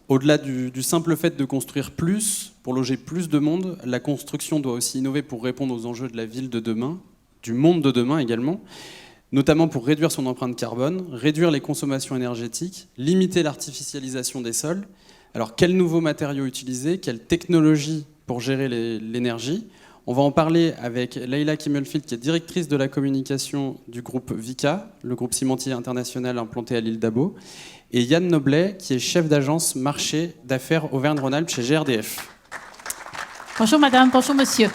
Au-delà du simple fait de construire plus, pour loger plus de monde, la construction doit aussi innover pour répondre aux enjeux de la ville de demain, du monde de demain également, notamment pour réduire son empreinte carbone, réduire les consommations énergétiques, limiter l'artificialisation des sols. Alors, quels nouveaux matériaux utiliser, quelles technologies pour gérer l'énergie? On va en parler avec Leïla Kimmelfield, qui est directrice de la communication du groupe Vicat, le groupe cimentier international implanté à l'île d'Abo, et Yann Noblet, qui est chef d'agence marché d'affaires Auvergne-Rhône-Alpes chez GRDF. Bonjour madame, bonjour monsieur.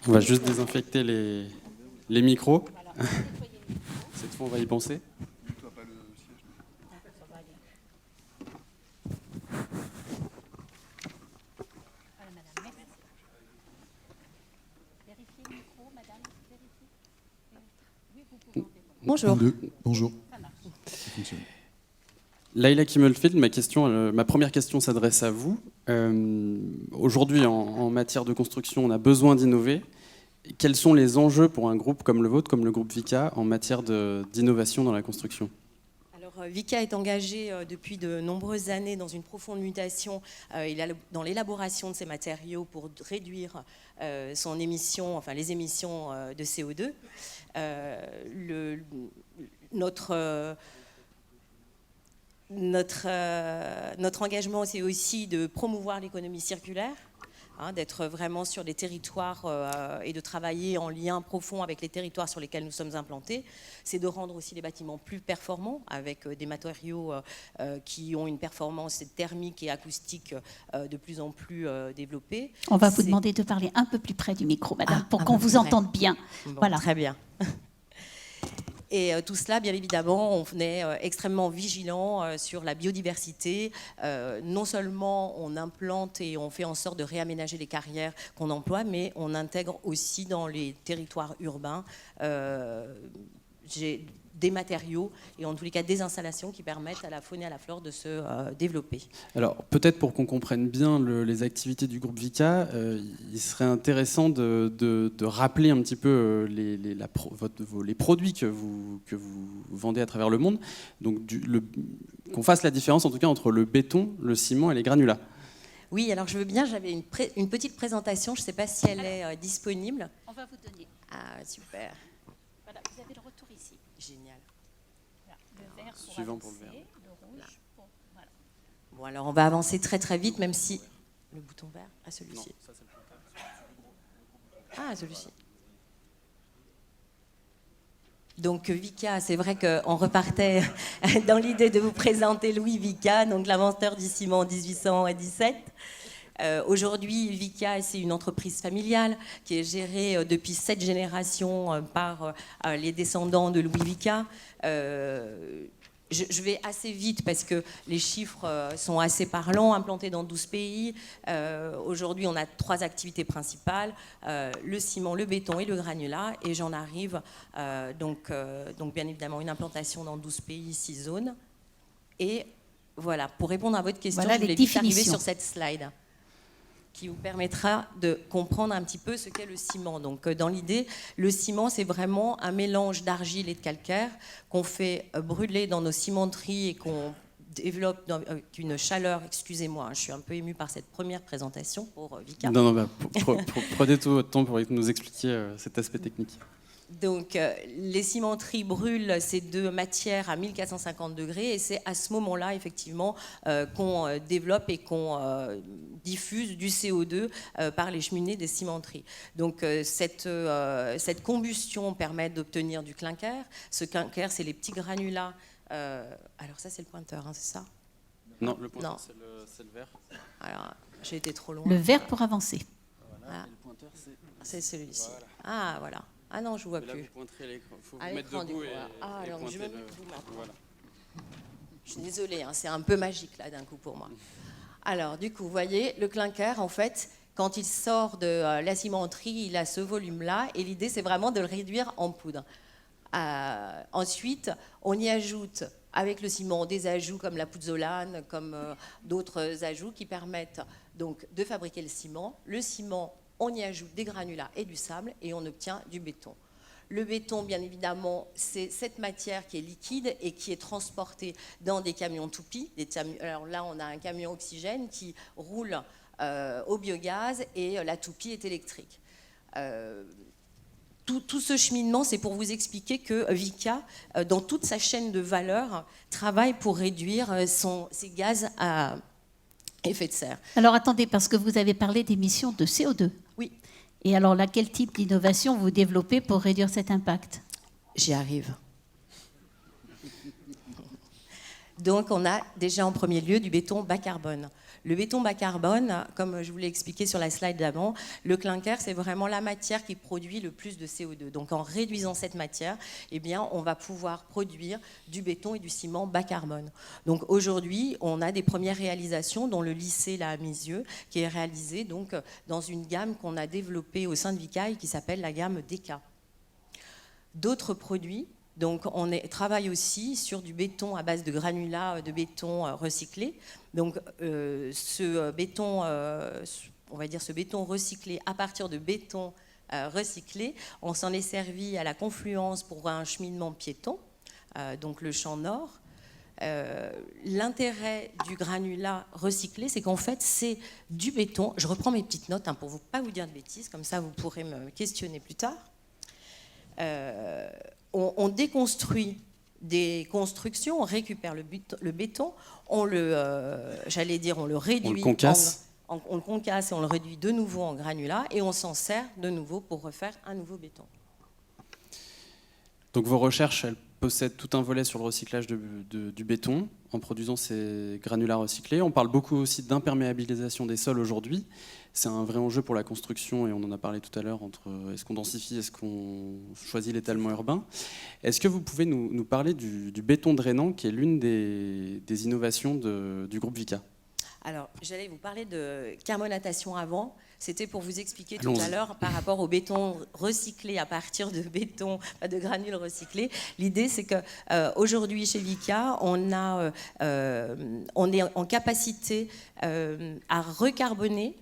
On va juste désinfecter les micros. Cette fois, on va y penser. Bonjour. Bonjour. Leïla Kimmelfield, ma première question s'adresse à vous. Aujourd'hui, en matière de construction, on a besoin d'innover. Quels sont les enjeux pour un groupe comme le vôtre, comme le groupe Vicat, en matière d'innovation dans la construction ? Alors, Vicat est engagé depuis de nombreuses années dans une profonde mutation dans l'élaboration de ces matériaux pour réduire son émission, enfin les émissions de CO2. Notre engagement, c'est aussi de promouvoir l'économie circulaire, d'être vraiment sur les territoires et de travailler en lien profond avec les territoires sur lesquels nous sommes implantés. C'est de rendre aussi les bâtiments plus performants avec des matériaux qui ont une performance thermique et acoustique de plus en plus développée. On va vous demander de parler un peu plus près du micro, madame, pour qu'on vous entende bien. Bon, voilà. Très bien. Et tout cela, bien évidemment, on est extrêmement vigilant sur la biodiversité. Non seulement on implante et on fait en sorte de réaménager les carrières qu'on emploie, mais on intègre aussi dans les territoires urbains des matériaux et en tous les cas des installations qui permettent à la faune et à la flore de se développer. Alors peut-être pour qu'on comprenne bien les activités du groupe Vicat, il serait intéressant de rappeler un petit peu les produits que vous vendez à travers le monde, donc qu'on fasse la différence en tout cas entre le béton, le ciment et les granulats. Oui, alors je veux bien, j'avais une petite présentation, je ne sais pas si elle est disponible. On va vous donner. Ah, super. Voilà, vous avez le retour ici. Génial. Voilà, le vert pour Suivant avancer, pour le vert. le rouge pour... Voilà. Bon, alors on va avancer très très vite, même si... Le bouton vert, celui-ci. Non, ça c'est le Ah, celui-ci. Donc Vicat, c'est vrai qu'on repartait dans l'idée de vous présenter Louis Vicat, donc l'inventeur du ciment en 1817. Aujourd'hui, Vicat, c'est une entreprise familiale qui est gérée depuis 7 générations par les descendants de Louis Vicat. Je vais assez vite parce que les chiffres sont assez parlants, implantés dans 12 pays. Aujourd'hui, on a 3 activités principales, le ciment, le béton et le granulat. Et j'en arrive, donc bien évidemment, une implantation dans 12 pays, 6 zones. Et voilà, pour répondre à votre question, Voilà je voulais les vite arriver définitions. sur cette slide qui vous permettra de comprendre un petit peu ce qu'est le ciment. Donc, dans l'idée, le ciment, c'est vraiment un mélange d'argile et de calcaire qu'on fait brûler dans nos cimenteries et qu'on développe avec une chaleur. Excusez-moi, je suis un peu émue par cette première présentation pour Vicat. Non, prenez tout votre temps pour nous expliquer cet aspect technique. Donc, les cimenteries brûlent ces 2 matières à 1450 degrés et c'est à ce moment-là, effectivement, qu'on développe et qu'on diffuse du CO2 par les cheminées des cimenteries. Donc, cette combustion permet d'obtenir du clinker. Ce clinker, c'est les petits granulats. Alors ça, c'est le pointeur, c'est ça ? Non, le pointeur, c'est le vert. Alors, j'ai été trop loin. Le vert pour avancer. Voilà. Et le pointeur, c'est celui-ci. Voilà. Ah, voilà. Ah non, je ne vois là, plus. Vous pointerez l'écran. Il faut À vous mettre l'écran, debout du coup, alors, pointer je vais me mettre debout maintenant. Voilà. Je suis désolée, c'est un peu magique là d'un coup pour moi. Alors, du coup, vous voyez, le clinker, en fait, quand il sort de la cimenterie, il a ce volume-là, et l'idée, c'est vraiment de le réduire en poudre. Ensuite, on y ajoute, avec le ciment, des ajouts comme la pouzzolane, comme d'autres ajouts qui permettent donc de fabriquer le ciment. Le ciment, on y ajoute des granulats et du sable, et on obtient du béton. Le béton, bien évidemment, c'est cette matière qui est liquide et qui est transportée dans des camions toupies. Alors là, on a un camion oxygène qui roule au biogaz et la toupie est électrique. Tout ce cheminement, c'est pour vous expliquer que Vicat, dans toute sa chaîne de valeur, travaille pour réduire ses gaz à effet de serre. Alors attendez, parce que vous avez parlé d'émissions de CO2. Oui. Et alors là, quel type d'innovation vous développez pour réduire cet impact? J'y arrive. Donc on a déjà en premier lieu du béton bas carbone. Le béton bas carbone, comme je vous l'ai expliqué sur la slide d'avant, le clinker, c'est vraiment la matière qui produit le plus de CO2. Donc en réduisant cette matière, eh bien, on va pouvoir produire du béton et du ciment bas carbone. Donc aujourd'hui, on a des premières réalisations, dont le lycée là à Misieux, qui est réalisé donc, dans une gamme qu'on a développée au sein de Vicat qui s'appelle la gamme DK. D'autres produits. Donc, on travaille aussi sur du béton à base de granulats de béton recyclé. Donc, ce béton recyclé à partir de béton recyclé, on s'en est servi à la confluence pour un cheminement piéton, donc le champ nord. L'intérêt du granulat recyclé, c'est qu'en fait, c'est du béton. Je reprends mes petites notes pour ne pas vous dire de bêtises, comme ça vous pourrez me questionner plus tard. On déconstruit des constructions, on récupère le béton, on le réduit, on le concasse. On le concasse et on le réduit de nouveau en granulat et on s'en sert de nouveau pour refaire un nouveau béton. Donc vos recherches, elles possèdent tout un volet sur le recyclage du béton en produisant ces granulats recyclés. On parle beaucoup aussi d'imperméabilisation des sols aujourd'hui. C'est un vrai enjeu pour la construction et on en a parlé tout à l'heure entre est-ce qu'on densifie, est-ce qu'on choisit l'étalement urbain. Est-ce que vous pouvez nous parler du béton drainant qui est l'une des innovations du groupe Vicat? Alors, j'allais vous parler de carbonatation avant. C'était pour vous expliquer tout à l'heure par rapport au béton recyclé à partir de béton, de granules recyclés. L'idée, c'est qu'aujourd'hui, chez Vicat, on est en capacité à recarboner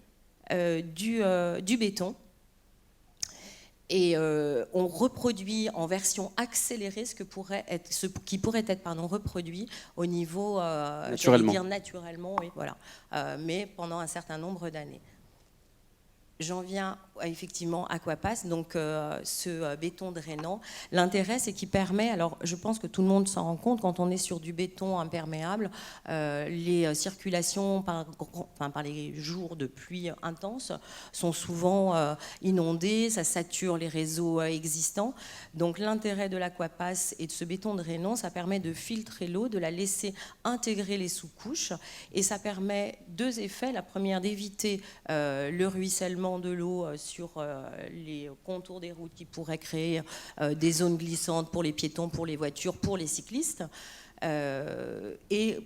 du béton. Et on reproduit en version accélérée ce qui pourrait être reproduit au niveau naturellement, oui, voilà, mais pendant un certain nombre d'années. J'en viens effectivement à Aquapass, donc ce béton drainant. L'intérêt, c'est qu'il permet, alors je pense que tout le monde s'en rend compte, quand on est sur du béton imperméable, les circulations par les jours de pluie intense sont souvent inondées, ça sature les réseaux existants. Donc l'intérêt de l'Aquapass et de ce béton drainant, ça permet de filtrer l'eau, de la laisser intégrer les sous-couches, et ça permet deux effets. La première, d'éviter le ruissellement de l'eau sur les contours des routes qui pourraient créer des zones glissantes pour les piétons, pour les voitures, pour les cyclistes. Et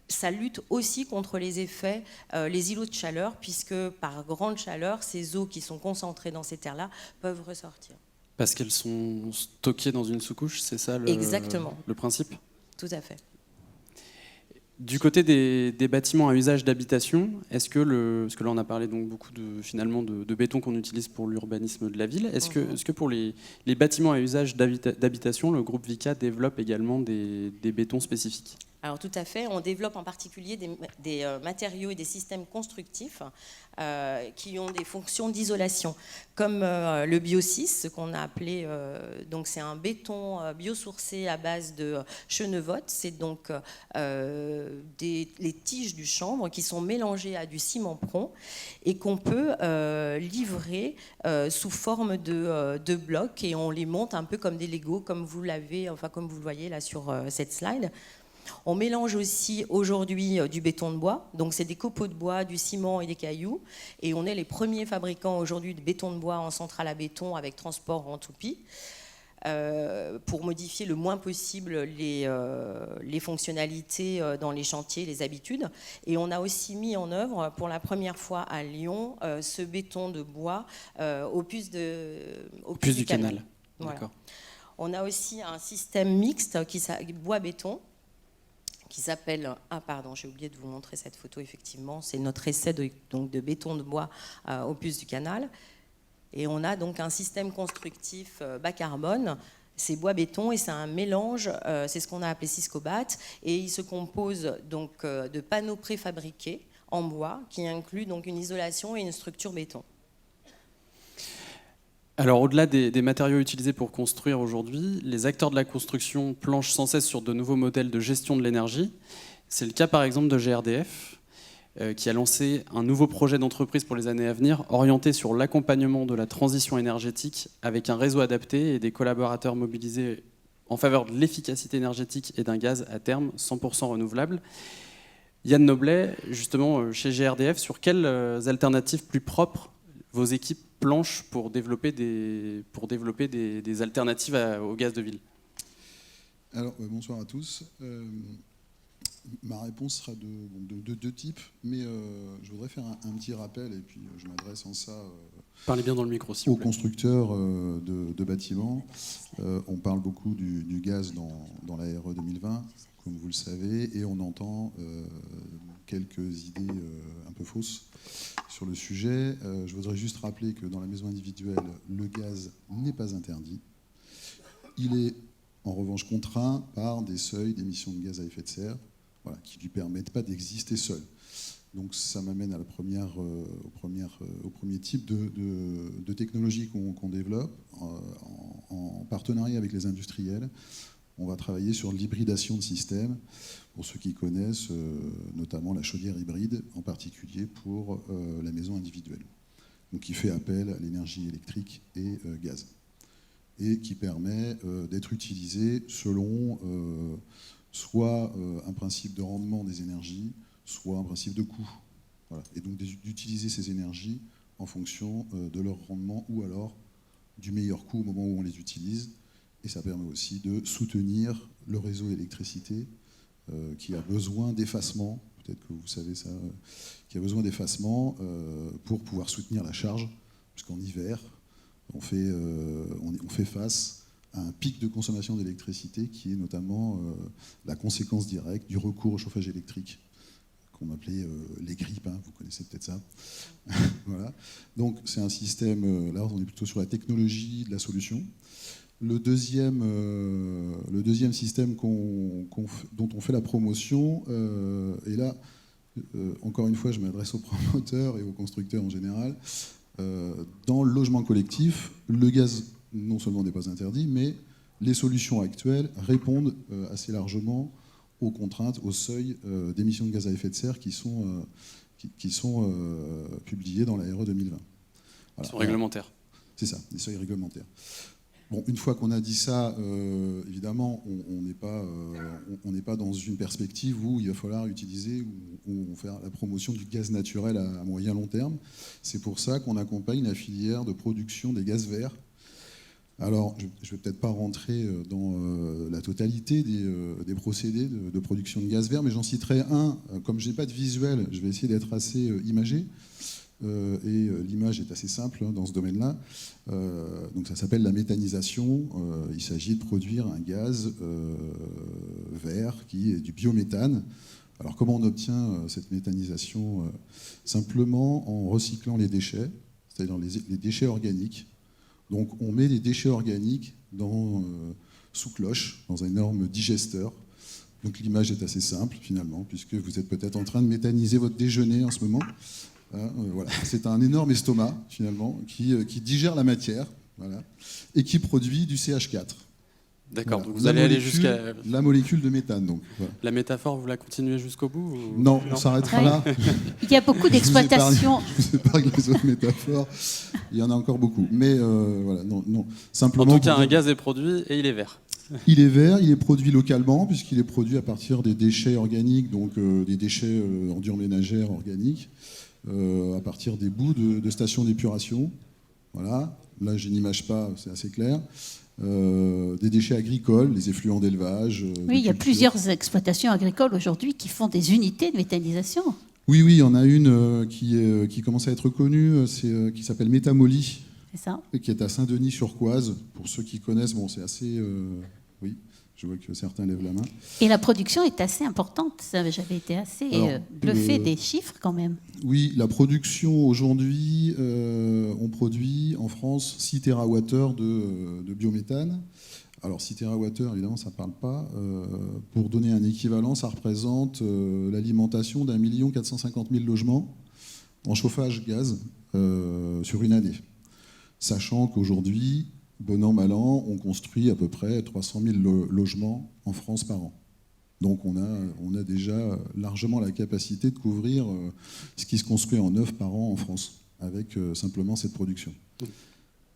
ça lutte aussi contre les effets, les îlots de chaleur, puisque par grande chaleur, ces eaux qui sont concentrées dans ces terres-là peuvent ressortir. Parce qu'elles sont stockées dans une sous-couche, c'est ça Exactement. Le principe? Tout à fait. Du côté des bâtiments à usage d'habitation, parce que là on a parlé donc beaucoup de béton qu'on utilise pour l'urbanisme de la ville, est-ce que pour les bâtiments à usage d'habitation, le groupe Vicat développe également des bétons spécifiques? Alors tout à fait, on développe en particulier des matériaux et des systèmes constructifs qui ont des fonctions d'isolation, comme le Bio6, ce qu'on a appelé, donc c'est un béton biosourcé à base de chenevotte, c'est donc les tiges du chanvre qui sont mélangées à du ciment prompt et qu'on peut livrer sous forme de blocs, et on les monte un peu comme des Lego, comme vous le voyez là sur cette slide. On mélange aussi aujourd'hui du béton de bois, donc c'est des copeaux de bois, du ciment et des cailloux, et on est les premiers fabricants aujourd'hui de béton de bois en centrale à béton avec transport en toupie, pour modifier le moins possible les fonctionnalités dans les chantiers, les habitudes. Et on a aussi mis en œuvre pour la première fois à Lyon ce béton de bois au puce du canal. Voilà. On a aussi un système mixte bois-béton, qui s'appelle... Ah pardon, j'ai oublié de vous montrer cette photo, effectivement. C'est notre essai de béton de bois au puce du canal. Et on a donc un système constructif bas carbone. C'est bois-béton et c'est un mélange, c'est ce qu'on a appelé Siscobat, et il se compose donc de panneaux préfabriqués en bois qui incluent donc une isolation et une structure béton. Alors, au-delà des matériaux utilisés pour construire aujourd'hui, les acteurs de la construction planchent sans cesse sur de nouveaux modèles de gestion de l'énergie. C'est le cas par exemple de GRDF, qui a lancé un nouveau projet d'entreprise pour les années à venir, orienté sur l'accompagnement de la transition énergétique avec un réseau adapté et des collaborateurs mobilisés en faveur de l'efficacité énergétique et d'un gaz à terme 100% renouvelable. Yann Noblet, justement, chez GRDF, sur quelles alternatives plus propres vos équipes planchent pour développer des alternatives au gaz de ville? Alors, bonsoir à tous. Ma réponse sera de deux types, mais je voudrais faire un petit rappel, et puis je m'adresse en ça Parlez bien dans le micro, s'il vous aux plaît. constructeurs de bâtiments. On parle beaucoup du gaz dans la RE 2020, comme vous le savez, et on entend quelques idées un peu fausses sur le sujet. Je voudrais juste rappeler que dans la maison individuelle, le gaz n'est pas interdit. Il est en revanche contraint par des seuils d'émissions de gaz à effet de serre, voilà, qui ne lui permettent pas d'exister seul. Donc ça m'amène à au premier type de technologie qu'on développe en partenariat avec les industriels. On va travailler sur l'hybridation de systèmes, pour ceux qui connaissent, notamment la chaudière hybride, en particulier pour la maison individuelle, donc qui fait appel à l'énergie électrique et gaz, et qui permet d'être utilisé selon soit un principe de rendement des énergies, soit un principe de coût. Voilà. Et donc d'utiliser ces énergies en fonction de leur rendement ou alors du meilleur coût au moment où on les utilise. Et ça permet aussi de soutenir le réseau électricité qui a besoin d'effacement, peut-être que vous savez ça, qui a besoin d'effacement pour pouvoir soutenir la charge, puisqu'en hiver, on fait face à un pic de consommation d'électricité qui est notamment la conséquence directe du recours au chauffage électrique, qu'on appelait les grippes, hein, vous connaissez peut-être ça. Voilà. Donc c'est un système, là on est plutôt sur la technologie de la solution. Le deuxième système dont on fait la promotion, et là, encore une fois, je m'adresse aux promoteurs et aux constructeurs en général, dans le logement collectif, le gaz non seulement n'est pas interdit, mais les solutions actuelles répondent assez largement aux contraintes, aux seuils d'émissions de gaz à effet de serre qui sont publiés dans la RE 2020. Voilà. Ils sont réglementaires. C'est ça, des seuils réglementaires. Bon, une fois qu'on a dit ça, évidemment, on n'est pas dans une perspective où il va falloir utiliser ou faire la promotion du gaz naturel à moyen long terme. C'est pour ça qu'on accompagne la filière de production des gaz verts. Alors, je ne vais peut-être pas rentrer dans la totalité des procédés de production de gaz vert, mais j'en citerai un. Comme je n'ai pas de visuel, je vais essayer d'être assez imagé. Et l'image est assez simple dans ce domaine-là. Donc ça s'appelle la méthanisation. Il s'agit de produire un gaz vert qui est du biométhane. Alors comment on obtient cette méthanisation? Simplement en recyclant les déchets, c'est-à-dire les déchets organiques. Donc on met les déchets organiques sous cloche, dans un énorme digesteur. Donc l'image est assez simple finalement, puisque vous êtes peut-être en train de méthaniser votre déjeuner en ce moment. Voilà. C'est un énorme estomac, finalement, qui digère la matière, voilà, et qui produit du CH4. D'accord, Voilà. donc vous allez aller jusqu'à... La molécule de méthane, donc. Voilà. La métaphore, vous la continuez jusqu'au bout ou... Non, on s'arrêtera là. Il y a beaucoup d'exploitations. Je vous épargne les autres métaphores. Il y en a encore beaucoup. Mais voilà, non. Simplement, en tout cas, un gaz est produit et il est vert. Il est vert, il est produit localement, puisqu'il est produit à partir des déchets organiques, donc des déchets ordures ménagères organiques, à partir des bouts de stations d'épuration. Voilà. Là, je n'image pas, c'est assez clair. Des déchets agricoles, les effluents d'élevage. Oui, il y a plusieurs exploitations agricoles aujourd'hui qui font des unités de méthanisation. Oui, il y en a une qui commence à être connue, qui s'appelle Métamoly, C'est ça. et qui est à Saint-Denis-sur-Coise. Pour ceux qui connaissent, bon, c'est Je vois que certains lèvent la main. Et la production est assez importante. J'avais été assez bluffée des chiffres quand même. Oui, la production aujourd'hui, on produit en France 6 TWh de biométhane. Alors 6 TWh, évidemment, ça ne parle pas. Pour donner un équivalent, ça représente l'alimentation d'1 450 000 logements en chauffage gaz sur une année. Sachant qu'aujourd'hui, bon an, mal an, on construit à peu près 300 000 logements en France par an. Donc on a déjà largement la capacité de couvrir ce qui se construit en neuf par an en France, avec simplement cette production.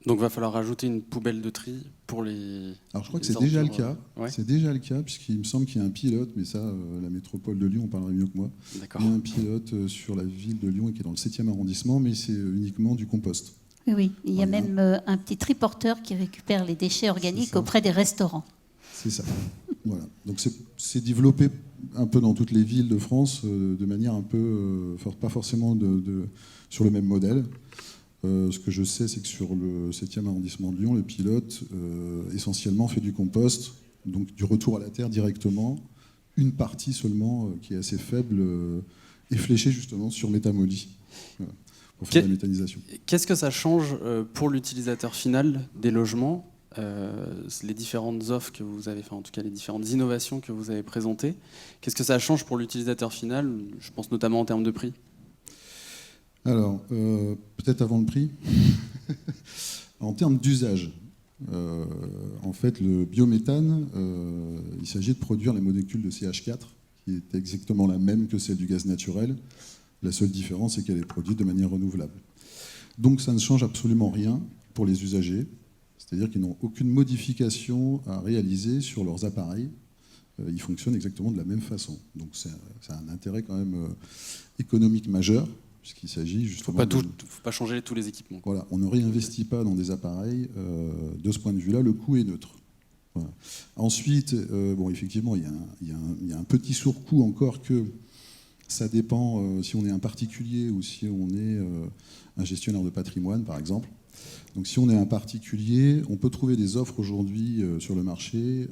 Donc il va falloir rajouter une poubelle de tri pour les... Alors je crois que c'est déjà le cas. Ouais. C'est déjà le cas, puisqu'il me semble qu'il y a un pilote, mais ça, la métropole de Lyon en parlerait mieux que moi. D'accord. Il y a un pilote sur la ville de Lyon qui est dans le 7e arrondissement, mais c'est uniquement du compost. Oui, oui. Il y a Voilà. même un petit triporteur qui récupère les déchets organiques ça. auprès des restaurants. C'est ça. Voilà. Donc c'est développé un peu dans toutes les villes de France de manière un peu, pas forcément sur le même modèle. Ce que je sais, c'est que sur le 7e arrondissement de Lyon, le pilote essentiellement fait du compost, donc du retour à la terre directement. Une partie seulement, qui est assez faible, est fléchée justement sur Métamoly, voilà, pour faire de la méthanisation. Qu'est-ce que ça change pour l'utilisateur final des logements, les différentes offres que vous avez, enfin en tout cas les différentes innovations que vous avez présentées? Qu'est-ce que ça change pour l'utilisateur final? Je pense notamment en termes de prix. Alors, peut-être avant le prix. En termes d'usage, en fait, le biométhane, il s'agit de produire la molécule de CH4, qui est exactement la même que celle du gaz naturel. La seule différence, c'est qu'elle est produite de manière renouvelable. Donc, ça ne change absolument rien pour les usagers. C'est-à-dire qu'ils n'ont aucune modification à réaliser sur leurs appareils. Ils fonctionnent exactement de la même façon. Donc, c'est un intérêt quand même économique majeur, puisqu'il s'agit justement... Il ne faut pas changer tous les équipements. Voilà, on ne réinvestit pas dans des appareils. De ce point de vue-là, le coût est neutre. Voilà. Ensuite, bon, effectivement, il y a un petit surcoût encore que ça dépend si on est un particulier ou si on est un gestionnaire de patrimoine, par exemple. Donc si on est un particulier, on peut trouver des offres aujourd'hui sur le marché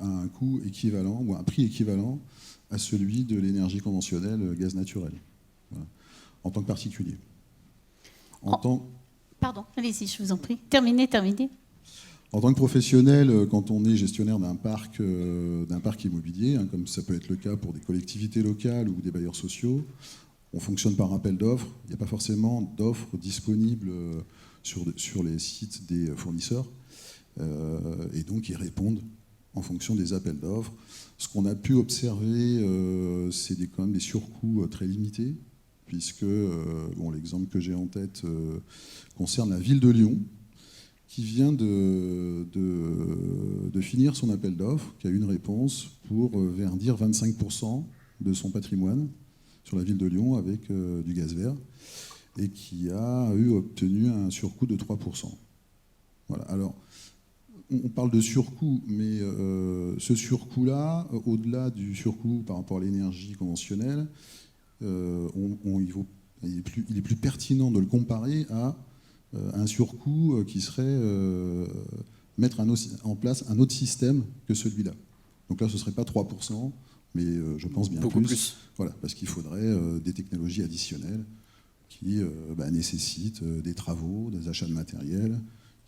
à un coût équivalent ou à un prix équivalent à celui de l'énergie conventionnelle gaz naturel. Voilà. En tant que particulier. Pardon, allez-y, je vous en prie. Terminez. En tant que professionnel, quand on est gestionnaire d'un parc immobilier, hein, comme ça peut être le cas pour des collectivités locales ou des bailleurs sociaux, on fonctionne par appel d'offres. Il n'y a pas forcément d'offres disponibles sur les sites des fournisseurs. Et donc, ils répondent en fonction des appels d'offres. Ce qu'on a pu observer, c'est quand même des surcoûts très limités, puisque l'exemple que j'ai en tête concerne la ville de Lyon, qui vient de finir son appel d'offres, qui a eu une réponse pour verdir 25% de son patrimoine sur la ville de Lyon avec du gaz vert, et qui a obtenu un surcoût de 3%. Voilà. Alors, on parle de surcoût, mais ce surcoût-là, au-delà du surcoût par rapport à l'énergie conventionnelle, il est plus pertinent de le comparer à un surcoût qui serait mettre en place un autre système que celui-là. Donc là, ce ne serait pas 3%, mais je pense bien beaucoup plus. Voilà, parce qu'il faudrait des technologies additionnelles qui nécessitent des travaux, des achats de matériel,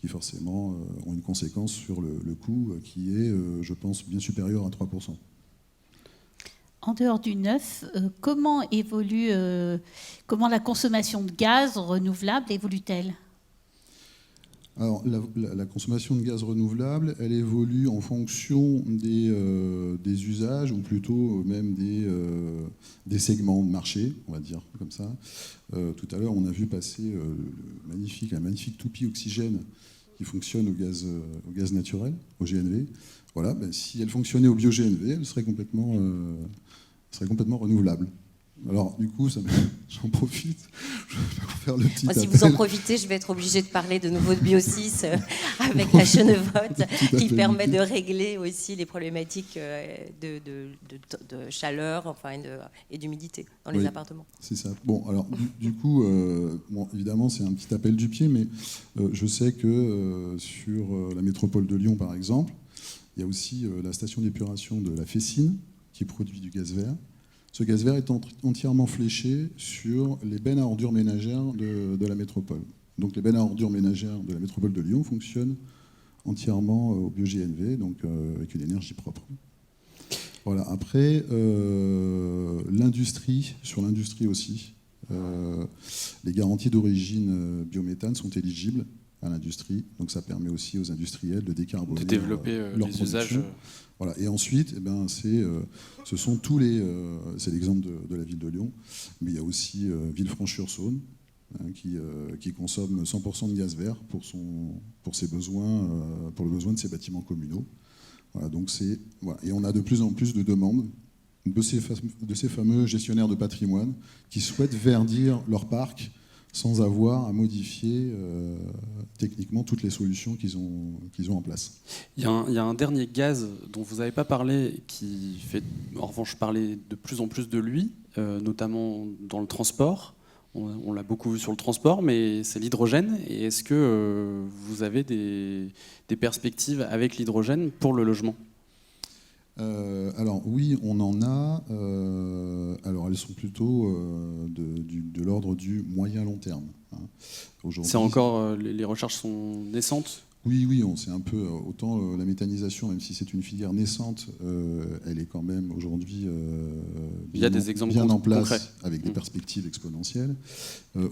qui forcément ont une conséquence sur le coût qui est, je pense, bien supérieur à 3%. En dehors du neuf, comment la consommation de gaz renouvelable évolue-t-elle? Alors, la consommation de gaz renouvelable, elle évolue en fonction des usages, ou plutôt même des segments de marché, on va dire comme ça. Tout à l'heure, on a vu passer un magnifique toupie oxygène qui fonctionne au gaz naturel, au GNV. Voilà, si elle fonctionnait au bio-GNV, elle serait complètement renouvelable. Alors, du coup, j'en profite pour faire le petit appel. Si vous en profitez, je vais être obligée de parler de nouveau de Bio6 avec la Chenevotte, qui permet de régler aussi les problématiques de chaleur et d'humidité dans les appartements. C'est ça. Bon, alors, du coup, évidemment, c'est un petit appel du pied, mais je sais que sur la métropole de Lyon, par exemple, Il y a aussi la station d'épuration de la Fessine qui produit du gaz vert. Ce gaz vert est entièrement fléché sur les bennes à ordures ménagères de la métropole. Donc les bennes à ordures ménagères de la métropole de Lyon fonctionnent entièrement au bio-GNV, donc avec une énergie propre. Voilà. Après, sur l'industrie aussi, les garanties d'origine biométhane sont éligibles à l'industrie, donc ça permet aussi aux industriels de décarboner, de développer leur les production. usages. Voilà. Et ensuite, ce sont tous les... c'est l'exemple de la ville de Lyon, mais il y a aussi Villefranche-sur-Saône, qui consomme 100% de gaz vert pour ses besoins, pour le besoin de ses bâtiments communaux. Voilà, donc voilà. Et on a de plus en plus de demandes de ces fameux gestionnaires de patrimoine qui souhaitent verdir leur parc sans avoir à modifier techniquement toutes les solutions qu'ils ont en place. Il y a un dernier gaz dont vous n'avez pas parlé, qui fait en revanche parler de plus en plus de lui, notamment dans le transport. On l'a beaucoup vu sur le transport, mais c'est l'hydrogène. Et est-ce que vous avez des perspectives avec l'hydrogène pour le logement ? Alors oui, on en a. Alors elles sont plutôt de l'ordre du moyen-long terme. Aujourd'hui, c'est encore les recherches sont naissantes. Oui, c'est un peu autant la méthanisation, même si c'est une filière naissante, elle est quand même aujourd'hui Il y a des exemples bien en place concrets. avec des perspectives exponentielles.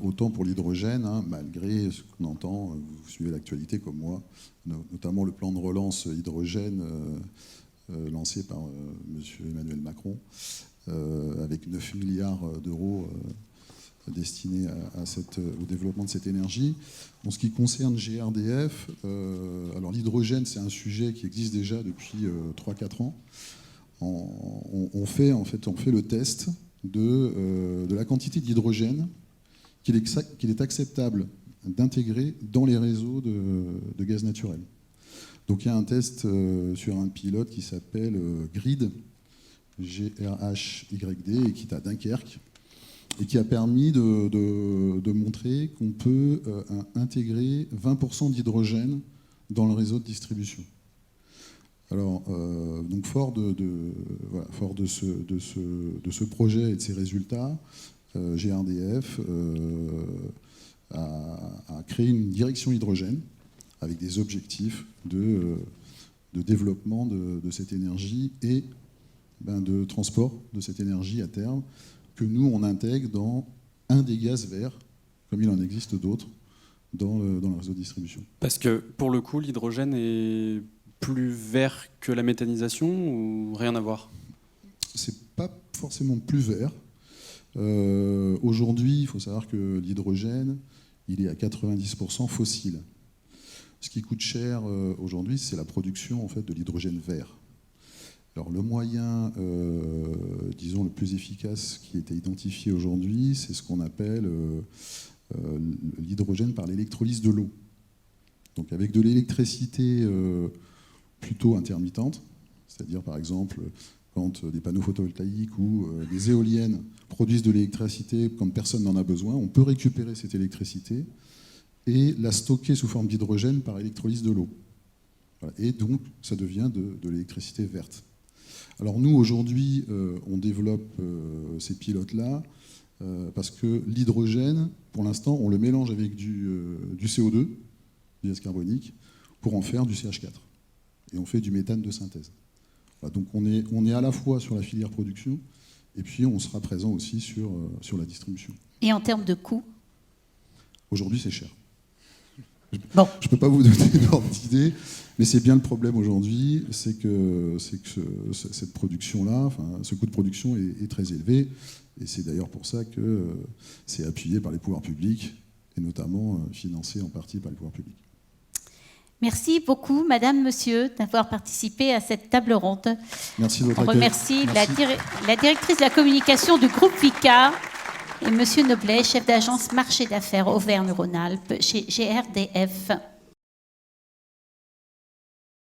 Autant pour l'hydrogène, malgré ce qu'on entend, vous suivez l'actualité comme moi, notamment le plan de relance hydrogène lancé par M. Emmanuel Macron, avec 9 milliards d'euros destinés au développement de cette énergie. En ce qui concerne GRDF, alors l'hydrogène, c'est un sujet qui existe déjà depuis 3-4 ans. On fait le test de la quantité d'hydrogène qu'il est acceptable d'intégrer dans les réseaux de gaz naturel. Donc il y a un test sur un pilote qui s'appelle GRID, G-R-H-Y-D, et qui est à Dunkerque, et qui a permis de montrer qu'on peut intégrer 20% d'hydrogène dans le réseau de distribution. Alors, donc fort de ce projet et de ses résultats, GRDF a créé une direction hydrogène avec des objectifs de développement de cette énergie et de transport de cette énergie à terme, que nous, on intègre dans un des gaz verts, comme il en existe d'autres, dans le réseau de distribution. Parce que, pour le coup, l'hydrogène est plus vert que la méthanisation ou rien à voir ? C'est pas forcément plus vert. Aujourd'hui, il faut savoir que l'hydrogène, il est à 90% fossile. Ce qui coûte cher aujourd'hui, c'est la production en fait, de l'hydrogène vert. Alors le moyen, disons, le plus efficace qui a été identifié aujourd'hui, c'est ce qu'on appelle l'hydrogène par l'électrolyse de l'eau. Donc avec de l'électricité plutôt intermittente, c'est-à-dire par exemple quand des panneaux photovoltaïques ou des éoliennes produisent de l'électricité quand personne n'en a besoin, on peut récupérer cette électricité et la stocker sous forme d'hydrogène par électrolyse de l'eau. Voilà. Et donc ça devient de l'électricité verte. Alors nous, aujourd'hui, on développe ces pilotes-là parce que l'hydrogène, pour l'instant, on le mélange avec du CO2, du gaz carbonique, pour en faire du CH4. Et on fait du méthane de synthèse. Voilà, donc on est à la fois sur la filière production, et puis on sera présent aussi sur la distribution. Et en termes de coût ? Aujourd'hui, c'est cher. Bon. Je ne peux pas vous donner d'ordre d'idée, mais c'est bien le problème aujourd'hui, c'est que cette production-là, ce coût de production est très élevé, et c'est d'ailleurs pour ça que c'est appuyé par les pouvoirs publics, et notamment financé en partie par les pouvoirs publics. Merci beaucoup, Madame, Monsieur, d'avoir participé à cette table ronde. Merci de votre On accueil. remercie la directrice de la communication du groupe Vicat et Monsieur Noblet, chef d'agence marché d'affaires Auvergne-Rhône-Alpes chez GRDF.